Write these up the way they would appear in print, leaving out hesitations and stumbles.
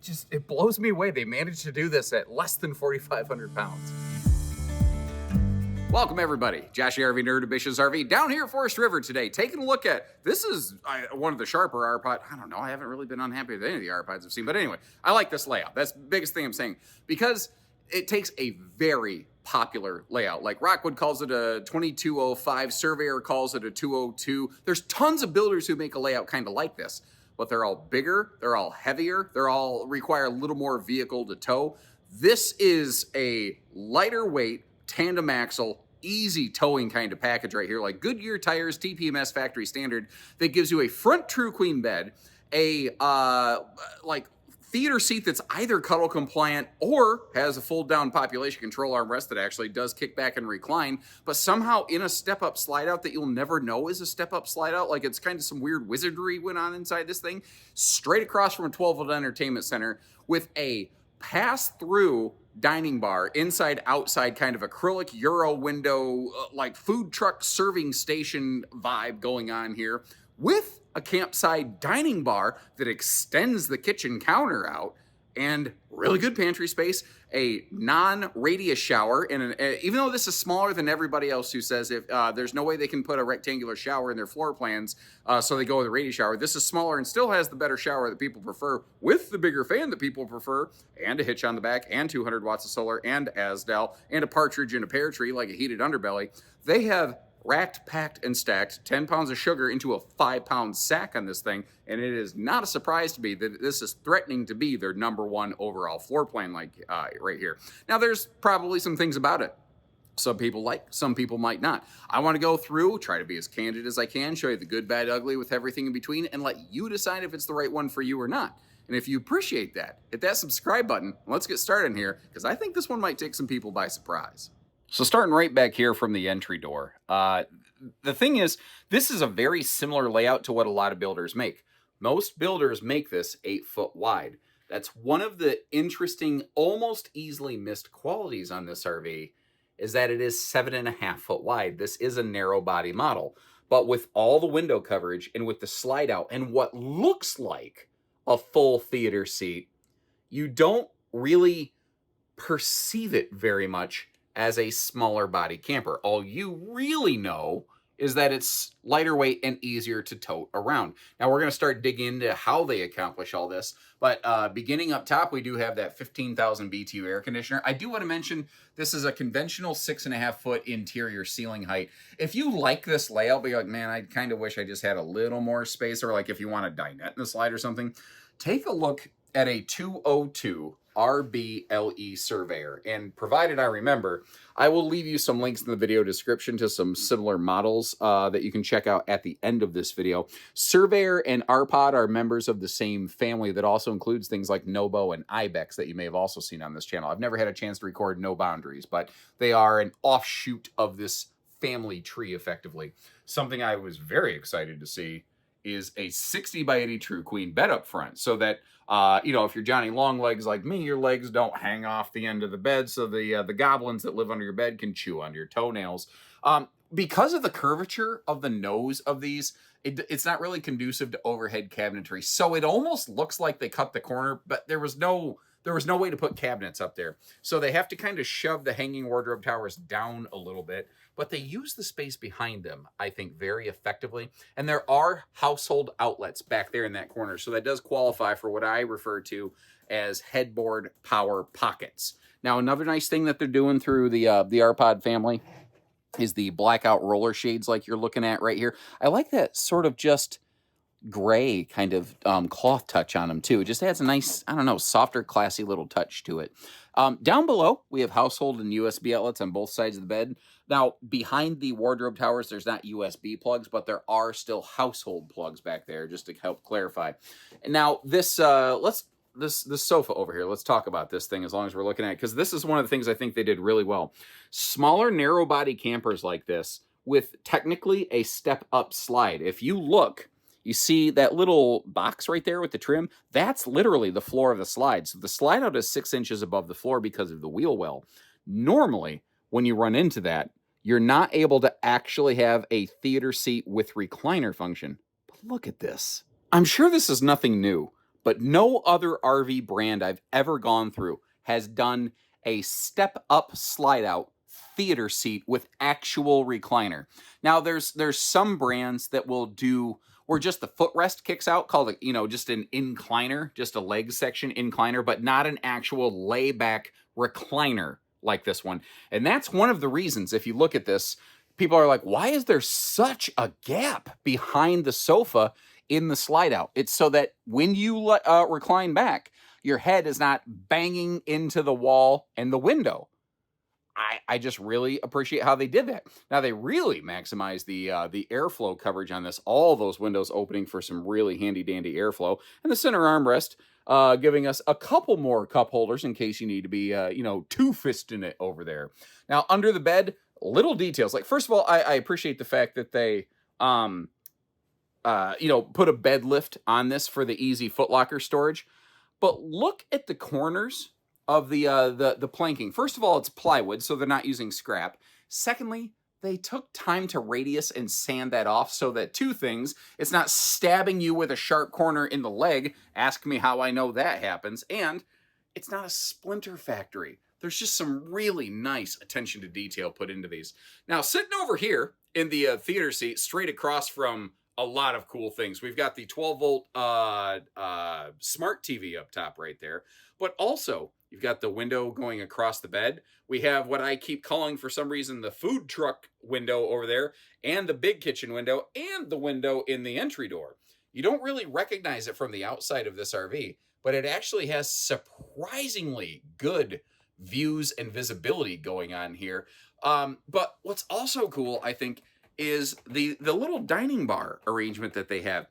it blows me away. They managed to do this at less than 4,500 pounds. Welcome everybody, Josh RV Nerd of Bish's RV, down here at Forest River today, taking a look at, this is one of the sharper RPod. I don't know, I haven't really been unhappy with any of the RPods I've seen, but anyway, I like this layout. That's the biggest thing I'm saying, because it takes a very popular layout. Like Rockwood calls it a 2205, Surveyor calls it a 202. There's tons of builders who make a layout kind of like this, but they're all bigger, they're all heavier, they're all require a little more vehicle to tow. This is a lighter weight, tandem axle, easy towing kind of package right here, like Goodyear tires, TPMS factory standard, that gives you a front true queen bed, a like theater seat that's either cuddle compliant or has a fold down population control armrest that actually does kick back and recline, but somehow in a step up slide out that you'll never know is a step up slide out. Like it's kind of some weird wizardry went on inside this thing, straight across from a 12-volt entertainment center with a pass-through dining bar, inside outside kind of acrylic Euro window, like food truck serving station vibe going on here, with a campside dining bar that extends the kitchen counter out, and really good pantry space, a non-radius shower, and even though this is smaller than everybody else who says if there's no way they can put a rectangular shower in their floor plans, so they go with a radius shower, this is smaller and still has the better shower that people prefer, with the bigger fan that people prefer, and a hitch on the back, and 200 watts of solar, and ASDAL, and a partridge in a pear tree, like a heated underbelly. They have racked, packed, and stacked 10 pounds of sugar into a 5-pound sack on this thing, and it is not a surprise to me that this is threatening to be their #1 overall floor plan, like right here. Now, there's probably some things about it some people like, some people might not. I want to go through, try to be as candid as I can, show you the good, bad, ugly with everything in between, and let you decide if it's the right one for you or not. And if you appreciate that, hit that subscribe button. Let's get started here, because I think this one might take some people by surprise. So starting right back here from the entry door, the thing is, this is a very similar layout to what a lot of builders make. Most builders make this 8 foot wide. That's one of the interesting, almost easily missed qualities on this RV, is that it is 7.5 foot wide. This is a narrow body model, but with all the window coverage and with the slide out and what looks like a full theater seat, you don't really perceive it very much as a smaller body camper. All you really know is that it's lighter weight and easier to tote around. Now we're going to start digging into how they accomplish all this, but beginning up top, we do have that 15,000 BTU air conditioner. I do want to mention this is a conventional 6.5 foot interior ceiling height. If you like this layout, but you're like, man, I kind of wish I just had a little more space, or like if you want a dinette in the slide or something, take a look at a 202 RBLE Surveyor, and provided I remember, I will leave you some links in the video description to some similar models that you can check out at the end of this video. Surveyor and RPod are members of the same family that also includes things like Nobo and Ibex that you may have also seen on this channel. I've never had a chance to record No Boundaries, but they are an offshoot of this family tree, effectively. Something I was very excited to see is a 60 by 80 true queen bed up front, so that you know, if you're Johnny Longlegs like me, your legs don't hang off the end of the bed, so the goblins that live under your bed can chew on your toenails. Because of the curvature of the nose of these, it's not really conducive to overhead cabinetry. So it almost looks like they cut the corner, but there was no way to put cabinets up there. So they have to kind of shove the hanging wardrobe towers down a little bit, but they use the space behind them, I think, very effectively. And there are household outlets back there in that corner. So that does qualify for what I refer to as headboard power pockets. Now, another nice thing that they're doing through the RPod family is the blackout roller shades like you're looking at right here. I like that sort of just gray kind of cloth touch on them too. It just adds a nice, I don't know, softer, classy little touch to it. Down below, we have household and USB outlets on both sides of the bed. Now, behind the wardrobe towers, there's not USB plugs, but there are still household plugs back there, just to help clarify. And now, this sofa over here, let's talk about this thing as long as we're looking at it, because this is one of the things I think they did really well. Smaller, narrow body campers like this, with technically a step-up slide. If you look, you see that little box right there with the trim? That's literally the floor of the slide. So the slide out is 6 inches above the floor because of the wheel well. Normally, when you run into that, you're not able to actually have a theater seat with recliner function. But look at this. I'm sure this is nothing new, but no other RV brand I've ever gone through has done a step-up slide-out theater seat with actual recliner. Now, there's some brands that will do where just the footrest kicks out, called just an incliner, just a leg section incliner, but not an actual layback recliner like this one. And that's one of the reasons, if you look at this, people are like, why is there such a gap behind the sofa in the slide out? It's so that when you recline back, your head is not banging into the wall and the window. I just really appreciate how they did that. Now, they really maximize the airflow coverage on this. All those windows opening for some really handy-dandy airflow. And the center armrest giving us a couple more cup holders in case you need to be, two-fisting it over there. Now, under the bed, little details. Like, first of all, I appreciate the fact that they, put a bed lift on this for the easy footlocker storage. But look at the corners of the planking. First of all, it's plywood, so they're not using scrap. Secondly, they took time to radius and sand that off so that two things, it's not stabbing you with a sharp corner in the leg. Ask me how I know that happens. And it's not a splinter factory. There's just some really nice attention to detail put into these. Now, sitting over here in the theater seat, straight across from a lot of cool things. We've got the 12-volt smart TV up top right there. But also, you've got the window going across the bed. We have what I keep calling, for some reason, the food truck window over there, and the big kitchen window, and the window in the entry door. You don't really recognize it from the outside of this RV, but it actually has surprisingly good views and visibility going on here. But what's also cool, I think, is the little dining bar arrangement that they have.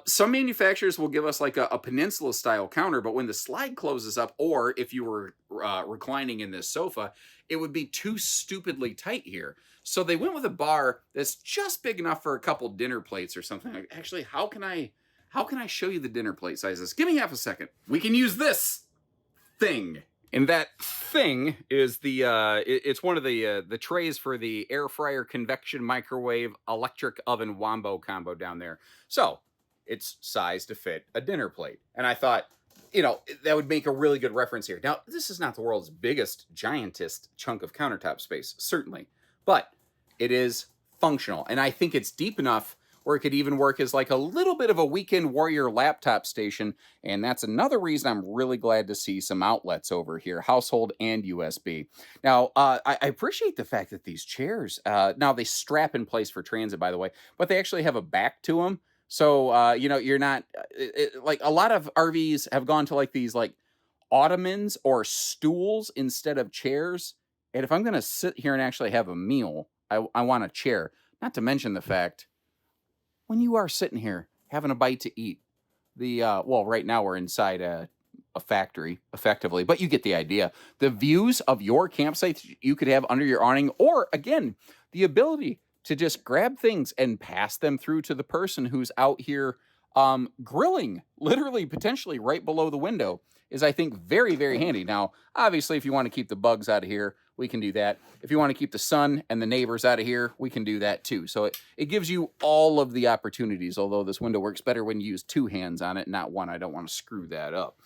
Some manufacturers will give us like a peninsula style counter, but when the slide closes up, or if you were reclining in this sofa, it would be too stupidly tight here. So they went with a bar that's just big enough for a couple dinner plates or something. Actually, how can I show you the dinner plate sizes? Give me half a second. We can use this thing. And that thing is it's one of the trays for the air fryer, convection, microwave, electric oven wombo combo down there. So it's sized to fit a dinner plate. And I thought, that would make a really good reference here. Now, this is not the world's biggest, giantest chunk of countertop space, certainly, but it is functional. And I think it's deep enough where it could even work as like a little bit of a weekend warrior laptop station. And that's another reason I'm really glad to see some outlets over here, household and USB. Now, I appreciate the fact that these chairs, now they strap in place for transit, by the way, but they actually have a back to them. So, you're not, like a lot of RVs have gone to like these like ottomans or stools instead of chairs. And if I'm going to sit here and actually have a meal, I want a chair. Not to mention the fact, when you are sitting here having a bite to eat, right now we're inside a factory, effectively, but you get the idea. The views of your campsite you could have under your awning, or again, the ability to just grab things and pass them through to the person who's out here grilling, literally, potentially right below the window, is, I think, very, very handy. Now, obviously, if you want to keep the bugs out of here, we can do that. If you want to keep the sun and the neighbors out of here, we can do that too. So it gives you all of the opportunities, although this window works better when you use two hands on it, not one. I don't want to screw that up.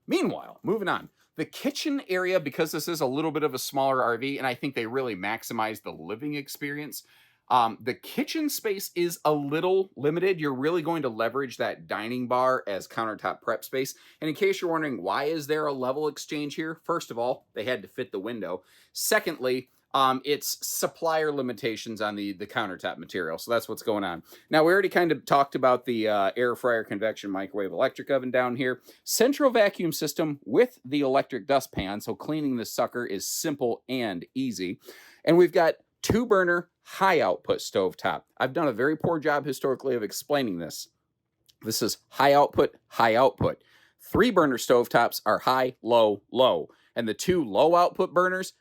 Meanwhile, moving on. The kitchen area, because this is a little bit of a smaller RV, and I think they really maximize the living experience, the kitchen space is a little limited. You're really going to leverage that dining bar as countertop prep space. And in case you're wondering, why is there a level exchange here? First of all, they had to fit the window. Secondly, it's supplier limitations on the countertop material. So that's what's going on. Now, we already kind of talked about the air fryer, convection, microwave, electric oven down here. Central vacuum system with the electric dustpan. So cleaning this sucker is simple and easy. And we've got 2-burner high output stovetop. I've done a very poor job historically of explaining this. This is high output, high output. 3-burner stovetops are high, low, low. And the 2 low output burners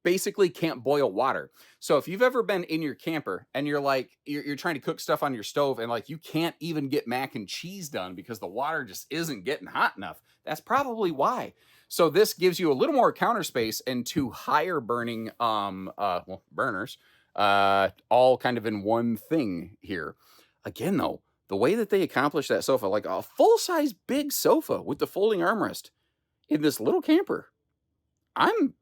basically can't boil water. So if you've ever been in your camper and you're like, you're trying to cook stuff on your stove and like you can't even get mac and cheese done because the water just isn't getting hot enough, that's probably why. So this gives you a little more counter space and 2 higher burning burners, all kind of in one thing here. Again, though, the way that they accomplished that sofa, like a full-size big sofa with the folding armrest in this little camper, I'm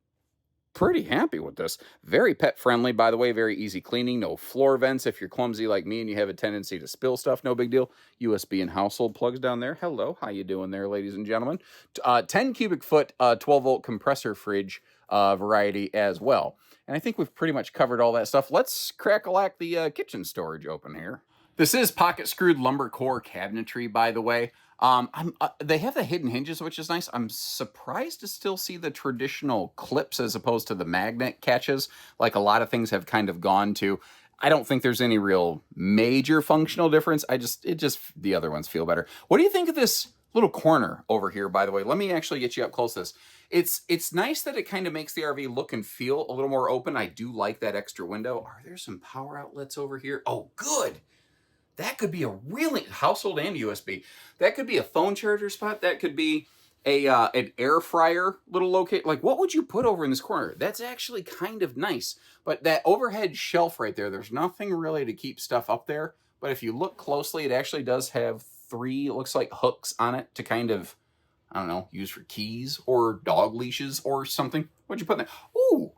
pretty happy with this. Very pet friendly, by the way, very easy cleaning, no floor vents. If you're clumsy like me and you have a tendency to spill stuff, no big deal. USB and household plugs down there. Hello, how you doing there, ladies and gentlemen? 10 cubic foot, 12 volt compressor fridge variety as well. And I think we've pretty much covered all that stuff. Let's crack-a-lack the kitchen storage open here. This is pocket screwed lumber core cabinetry, by the way. They have the hidden hinges, which is nice. I'm surprised to still see the traditional clips as opposed to the magnet catches, like a lot of things have kind of gone to. I don't think there's any real major functional difference. The other ones feel better. What do you think of this little corner over here, by the way? Let me actually get you up close to this. It's nice that it kind of makes the RV look and feel a little more open. I do like that extra window. Are there some power outlets over here? Oh, good. That could be a really household and USB. That could be a phone charger spot. That could be an air fryer little locate. Like, what would you put over in this corner? That's actually kind of nice. But that overhead shelf right there, there's nothing really to keep stuff up there. But if you look closely, it actually does have 3, it looks like, hooks on it to kind of, I don't know, use for keys or dog leashes or something. What'd you put in there? Ooh,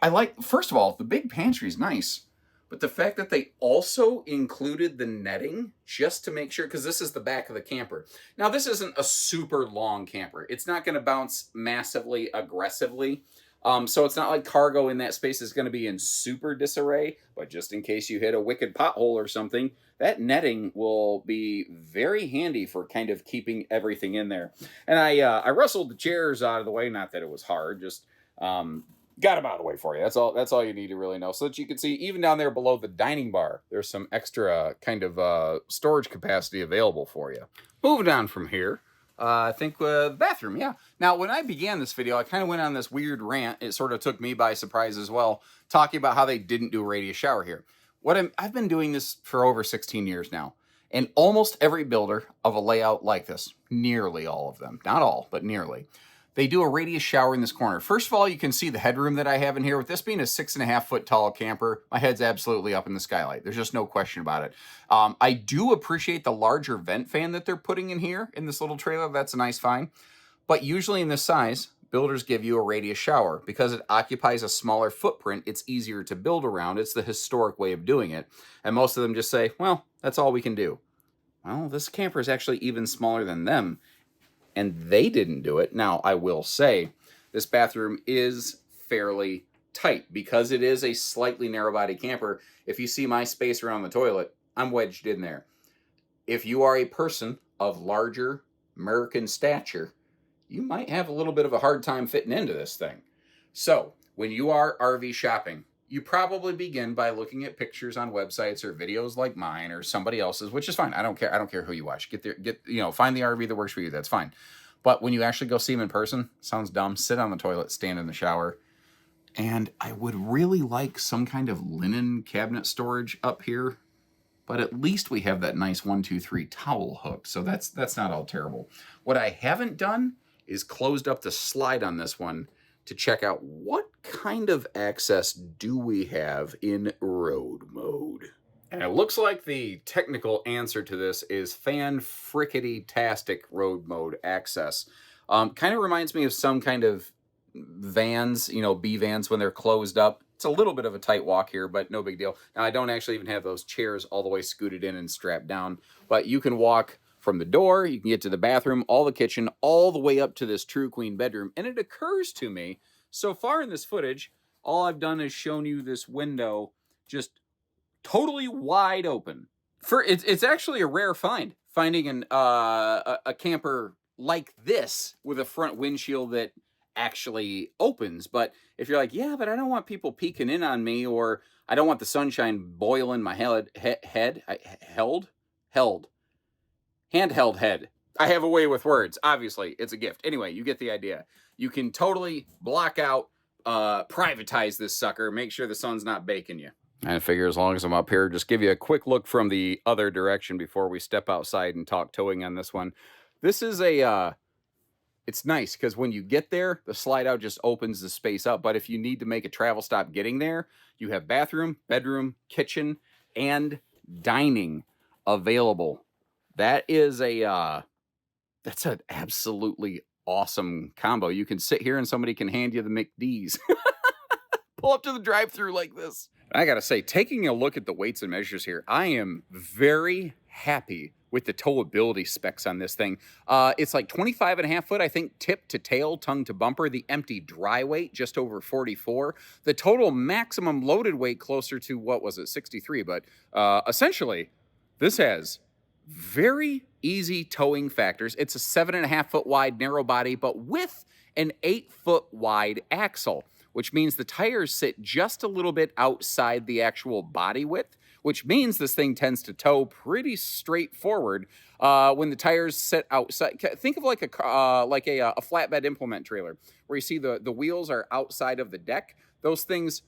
I like, first of all, the big pantry is nice. But the fact that they also included the netting just to make sure, because this is the back of the camper. Now, this isn't a super long camper. It's not going to bounce massively aggressively. So it's not like cargo in that space is going to be in super disarray. But just in case you hit a wicked pothole or something, that netting will be very handy for kind of keeping everything in there. And I wrestled the chairs out of the way. Not that it was hard, just... got them out of the way for you. That's all you need to really know. So that you can see, even down there below the dining bar, there's some extra kind of storage capacity available for you. Moving on from here, I think bathroom, yeah. Now, when I began this video, I kind of went on this weird rant. It sort of took me by surprise as well, talking about how they didn't do a radius shower here. I've been doing this for over 16 years now. And almost every builder of a layout like this, nearly all of them, not all, but nearly, they do a radius shower in this corner. First of all, you can see the headroom that I have in here. With this being a 6.5 foot tall camper, my head's absolutely up in the skylight. There's just no question about it. I do appreciate the larger vent fan that they're putting in here in this little trailer. That's a nice find. But usually in this size, builders give you a radius shower. Because it occupies a smaller footprint, it's easier to build around. It's the historic way of doing it. And most of them just say, well, that's all we can do. Well, this camper is actually even smaller than them. And they didn't do it. Now, I will say, this bathroom is fairly tight because it is a slightly narrow body camper. If you see my space around the toilet, I'm wedged in there. If you are a person of larger American stature, you might have a little bit of a hard time fitting into this thing. So, when you are RV shopping, you probably begin by looking at pictures on websites or videos like mine or somebody else's, which is fine. I don't care. I don't care who you watch. Find the RV that works for you. That's fine. But when you actually go see them in person, sounds dumb. Sit on the toilet, stand in the shower. And I would really like some kind of linen cabinet storage up here. But at least we have that nice 1, 2, 3 towel hook. So that's not all terrible. What I haven't done is closed up the slide on this one to check out what kind of access do we have in road mode. And it looks like the technical answer to this is fan-frickety-tastic road mode access. Kind of reminds me of some kind of vans, B vans when they're closed up. It's a little bit of a tight walk here, but no big deal. Now, I don't actually even have those chairs all the way scooted in and strapped down, but you can walk from the door, you can get to the bathroom, all the kitchen, all the way up to this true queen bedroom. And it occurs to me, so far in this footage, all I've done is shown you this window just totally wide open. It's actually a rare find, finding a camper like this with a front windshield that actually opens. But if you're like, yeah, but I don't want people peeking in on me, or I don't want the sunshine boiling my handheld head. I have a way with words. Obviously, it's a gift. Anyway, you get the idea. You can totally block out, privatize this sucker, make sure the sun's not baking you. I figure as long as I'm up here, just give you a quick look from the other direction before we step outside and talk towing on this one. This is it's nice because when you get there, the slide out just opens the space up. But if you need to make a travel stop getting there, you have bathroom, bedroom, kitchen, and dining available That is that's an absolutely awesome combo. You can sit here and somebody can hand you the McD's. Pull up to the drive-thru like this. I gotta say, taking a look at the weights and measures here, I am very happy with the towability specs on this thing. It's like 25 and a half foot, I think, tip to tail, tongue to bumper. The empty dry weight, just over 44. The total maximum loaded weight closer to, what was it, 63. But essentially, this has very easy towing factors. It's a 7.5 foot wide narrow body, but with an 8 foot wide axle, which means the tires sit just a little bit outside the actual body width, which means this thing tends to tow pretty straightforward when the tires sit outside. Think of like a flatbed implement trailer, where you see the wheels are outside of the deck. Those things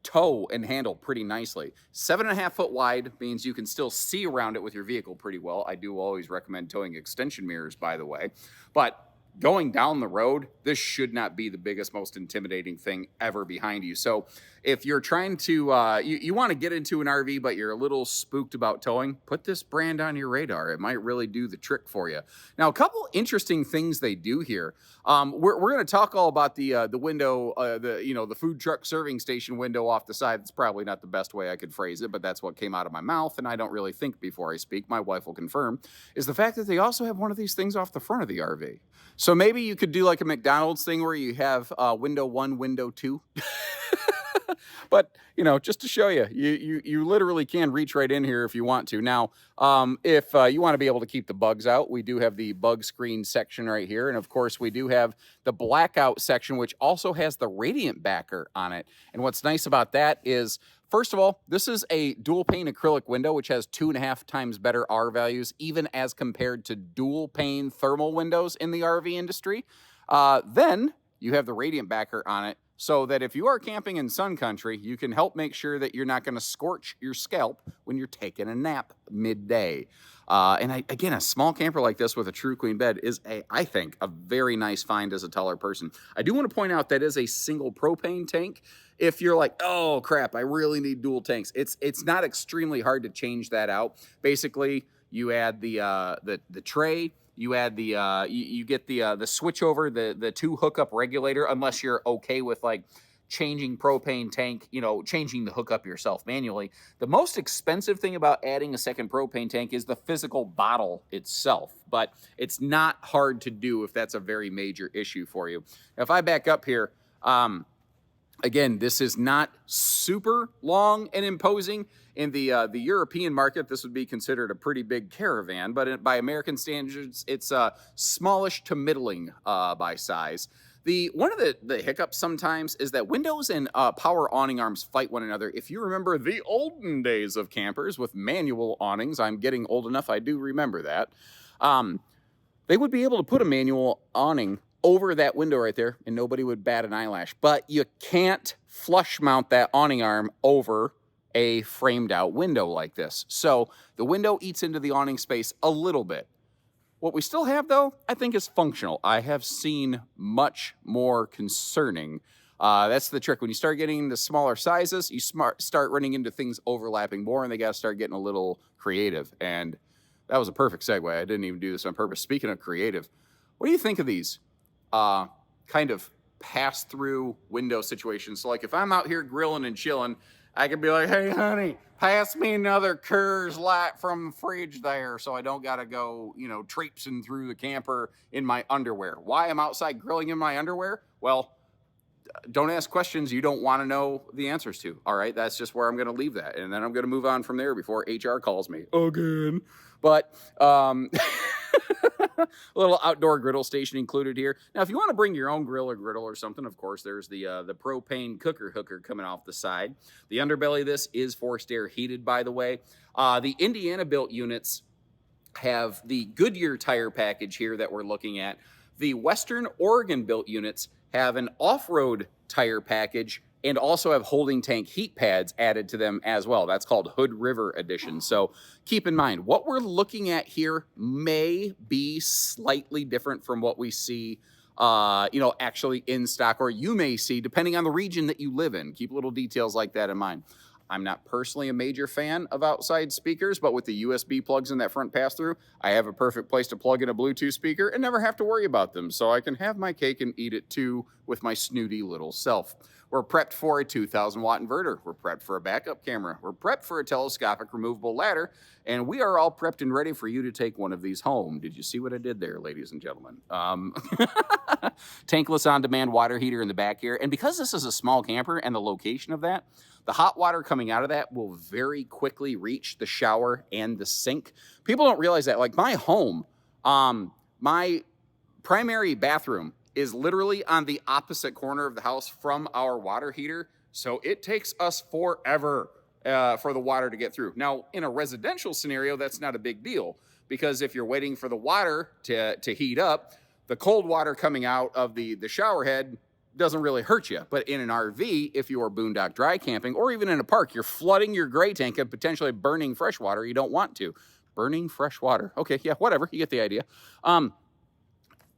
tow and handle pretty nicely. 7.5 foot wide means you can still see around it with your vehicle pretty well. I do always recommend towing extension mirrors, by the way. But going down the road, this should not be the biggest, most intimidating thing ever behind you. So if you're trying to, you want to get into an RV, but you're a little spooked about towing, put this brand on your radar. It might really do the trick for you. Now, a couple interesting things they do here. We're going to talk all about the window, the food truck serving station window off the side. It's probably not the best way I could phrase it, but that's what came out of my mouth, and I don't really think before I speak. My wife will confirm, is the fact that they also have one of these things off the front of the RV. So maybe you could do like a McDonald's thing where you have window 1, window 2. But, just to show you, you literally can reach right in here if you want to. Now, if you want to be able to keep the bugs out, we do have the bug screen section right here. And of course, we do have the blackout section, which also has the radiant backer on it. And what's nice about that is, first of all, this is a dual pane acrylic window, which has 2.5 times better R values, even as compared to dual pane thermal windows in the RV industry. Then you have the radiant backer on it, so that if you are camping in sun country, you can help make sure that you're not going to scorch your scalp when you're taking a nap midday. Again, a small camper like this with a true queen bed is, I think, a very nice find as a taller person. I do want to point out that is a single propane tank. If you're like, oh crap, I really need dual tanks, it's not extremely hard to change that out. Basically, you add the tray. You add you get the switch over, the 2 hookup regulator, unless you're okay with like changing propane tank, changing the hookup yourself manually. The most expensive thing about adding a second propane tank is the physical bottle itself, but it's not hard to do if that's a very major issue for you. Now, if I back up here, again, this is not super long and imposing. In the European market, this would be considered a pretty big caravan, but by American standards, it's smallish to middling by size. One of the hiccups sometimes is that windows and power awning arms fight one another. If you remember the olden days of campers with manual awnings, I'm getting old enough, I do remember that, they would be able to put a manual awning over that window right there, and nobody would bat an eyelash. But you can't flush mount that awning arm over a framed out window like this. So the window eats into the awning space a little bit. What we still have, though, I think is functional. I have seen much more concerning. That's the trick. When you start getting into smaller sizes, you start running into things overlapping more, and they got to start getting a little creative. And that was a perfect segue. I didn't even do this on purpose. Speaking of creative, what do you think of these kind of pass-through window situations? So like if I'm out here grilling and chilling, I could be like, hey, honey, pass me another Coors Light from the fridge there so I don't got to go, traipsing through the camper in my underwear. Why I'm outside grilling in my underwear? Well, don't ask questions you don't want to know the answers to, all right? That's just where I'm going to leave that, and then I'm going to move on from there before HR calls me again. But a little outdoor griddle station included here. Now, if you want to bring your own grill or griddle or something, of course, there's the propane cooker hooker coming off the side. The underbelly of this is forced air heated, by the way. The Indiana-built units have the Goodyear tire package here that we're looking at. The Western Oregon-built units have an off-road tire package and also have holding tank heat pads added to them as well. That's called Hood River Edition. So keep in mind, what we're looking at here may be slightly different from what we see, actually in stock, or you may see, depending on the region that you live in. Keep little details like that in mind. I'm not personally a major fan of outside speakers, but with the USB plugs in that front pass-through, I have a perfect place to plug in a Bluetooth speaker and never have to worry about them. So I can have my cake and eat it too with my snooty little self. We're prepped for a 2,000 watt inverter. We're prepped for a backup camera. We're prepped for a telescopic removable ladder. And we are all prepped and ready for you to take one of these home. Did you see what I did there, ladies and gentlemen? Tankless on-demand water heater in the back here. And because this is a small camper and the location of that, the hot water coming out of that will very quickly reach the shower and the sink. People don't realize that. Like my home, my primary bathroom is literally on the opposite corner of the house from our water heater. So it takes us forever for the water to get through. Now, in a residential scenario, that's not a big deal because if you're waiting for the water to heat up, the cold water coming out of the shower head doesn't really hurt you. But in an RV, if you are boondock dry camping, or even in a park, you're flooding your gray tank and potentially burning fresh water you don't want to. Burning fresh water. Okay, yeah, whatever. You get the idea.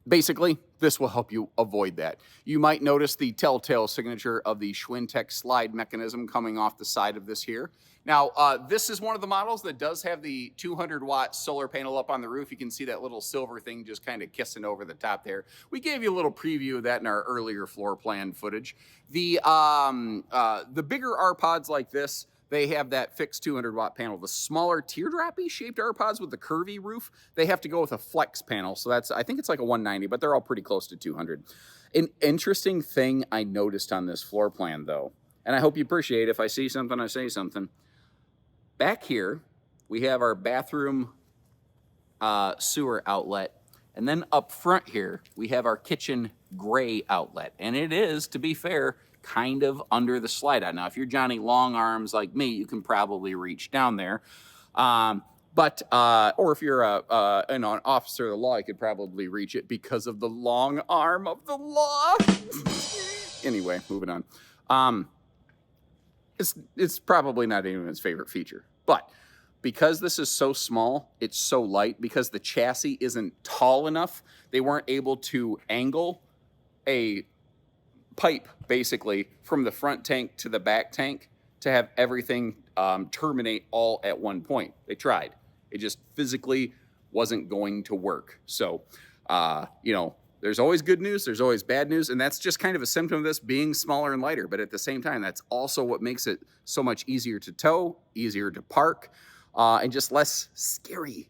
Basically, this will help you avoid that. You might notice the telltale signature of the Schwintek slide mechanism coming off the side of this here. Now, this is one of the models that does have the 200 watt solar panel up on the roof. You can see that little silver thing just kind of kissing over the top there. We gave you a little preview of that in our earlier floor plan footage. The bigger RPods like this, they have that fixed 200 watt panel. The smaller teardroppy shaped RPods with the curvy roof, they have to go with a flex panel. So that's, I think it's like a 190, but they're all pretty close to 200. An interesting thing I noticed on this floor plan though, and I hope you appreciate if I see something, I say something. Back here, we have our bathroom sewer outlet. And then up front here, we have our kitchen gray outlet. And it is, to be fair, kind of under the slide out. Now, if you're Johnny Long Arms like me, you can probably reach down there. Or if you're an officer of the law, you could probably reach it because of the long arm of the law. Anyway, moving on. It's probably not anyone's favorite feature, but because this is so small, it's so light, because the chassis isn't tall enough, they weren't able to angle a pipe basically from the front tank to the back tank to have everything terminate all at one point. They tried. It just physically wasn't going to work. So, there's always good news, there's always bad news, and that's just kind of a symptom of this being smaller and lighter. But at the same time, that's also what makes it so much easier to tow, easier to park, and just less scary,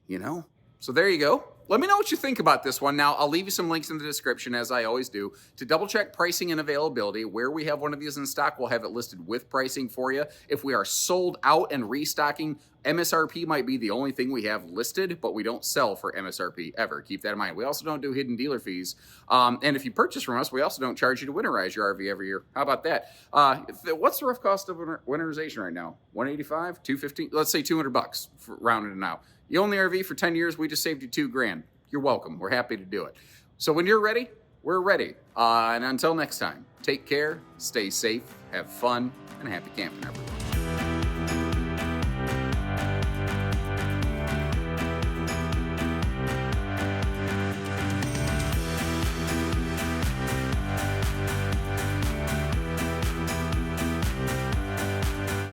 So there you go. Let me know what you think about this one. Now, I'll leave you some links in the description, as I always do, to double check pricing and availability. Where we have one of these in stock, we'll have it listed with pricing for you. If we are sold out and restocking, MSRP might be the only thing we have listed, but we don't sell for MSRP ever. Keep that in mind. We also don't do hidden dealer fees. And if you purchase from us, we also don't charge you to winterize your RV every year. How about that? What's the rough cost of winterization right now? $185, $215? Let's say $200 for rounding it out. You own the RV for 10 years, we just saved you $2,000. You're welcome. We're happy to do it. So when you're ready, we're ready. And until next time, take care, stay safe, have fun, and happy camping, everyone.